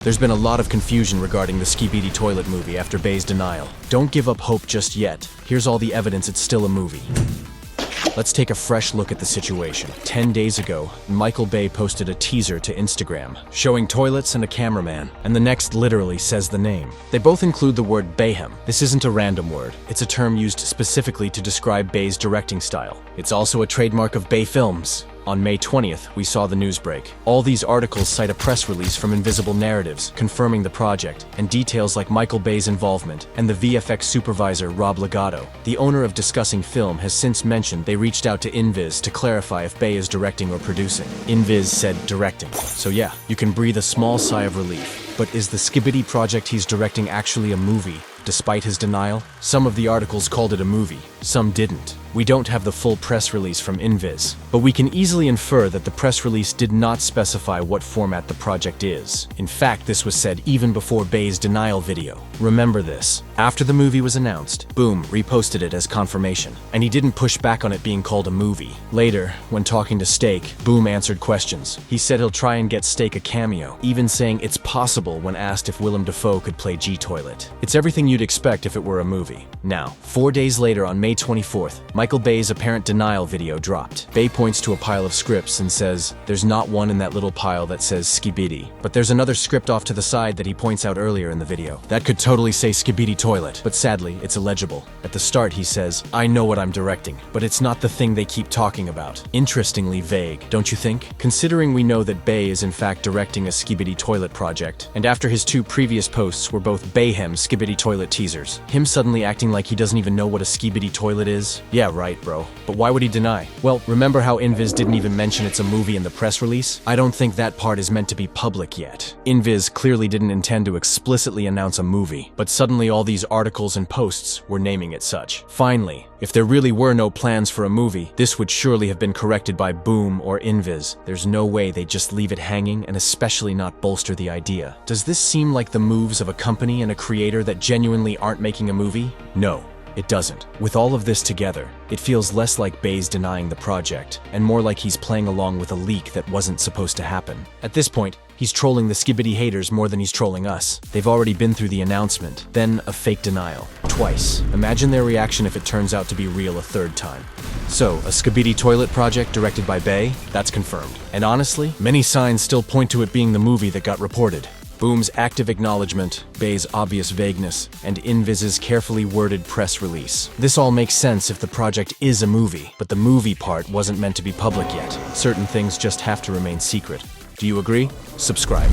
There's been a lot of confusion regarding the Skibidi toilet movie after Bay's denial. Don't give up hope just yet. Here's all the evidence it's still a movie. Let's take a fresh look at the situation. 10 days ago, Michael Bay posted a teaser to Instagram, showing toilets and a cameraman, and the next literally says the name. They both include the word Bayhem. This isn't a random word. It's a term used specifically to describe Bay's directing style. It's also a trademark of Bay Films. On May 20th, we saw the news break. All these articles cite a press release from Invisible Narratives confirming the project, and details like Michael Bay's involvement and the VFX supervisor Rob Legato. The owner of Discussing Film has since mentioned they reached out to Invis to clarify if Bay is directing or producing. Invis said directing. So yeah, you can breathe a small sigh of relief. But is the Skibidi project he's directing actually a movie? Despite his denial, some of the articles called it a movie, some didn't. We don't have the full press release from Invis, but we can easily infer that the press release did not specify what format the project is. In fact, this was said even before Bay's denial video. Remember this. After the movie was announced, Boom reposted it as confirmation, and he didn't push back on it being called a movie. Later, when talking to Steak, Boom answered questions. He said he'll try and get Steak a cameo, even saying it's possible when asked if Willem Dafoe could play G-Toilet. It's everything you'd expect if it were a movie. Now, 4 days later on May 24th, Michael Bay's apparent denial video dropped. Bay points to a pile of scripts and says, "There's not one in that little pile that says Skibidi." But there's another script off to the side that he points out earlier in the video. That could totally say Skibidi Toilet, but sadly, it's illegible. At the start, he says, "I know what I'm directing, but it's not the thing they keep talking about." Interestingly vague, don't you think? Considering we know that Bay is in fact directing a Skibidi Toilet project, and after his 2 previous posts were both Bayhem Skibidi Toilet teasers, him suddenly acting like he doesn't even know what a Skibidi Toilet is? Yeah, right, bro. But why would he deny? Well, remember how Invis didn't even mention it's a movie in the press release? I don't think that part is meant to be public yet. Invis clearly didn't intend to explicitly announce a movie, but suddenly all these articles and posts were naming it such. Finally, if there really were no plans for a movie, this would surely have been corrected by Boom or Invis. There's no way they'd just leave it hanging, and especially not bolster the idea. Does this seem like the moves of a company and a creator that genuinely aren't making a movie? No. It doesn't. With all of this together, it feels less like Bay's denying the project, and more like he's playing along with a leak that wasn't supposed to happen. At this point, he's trolling the Skibidi haters more than he's trolling us. They've already been through the announcement, then a fake denial. Twice. Imagine their reaction if it turns out to be real a 3rd time. So, a Skibidi Toilet project directed by Bay? That's confirmed. And honestly, many signs still point to it being the movie that got reported. Boom's active acknowledgement, Bay's obvious vagueness, and Invis's carefully worded press release. This all makes sense if the project is a movie, but the movie part wasn't meant to be public yet. Certain things just have to remain secret. Do you agree? Subscribe.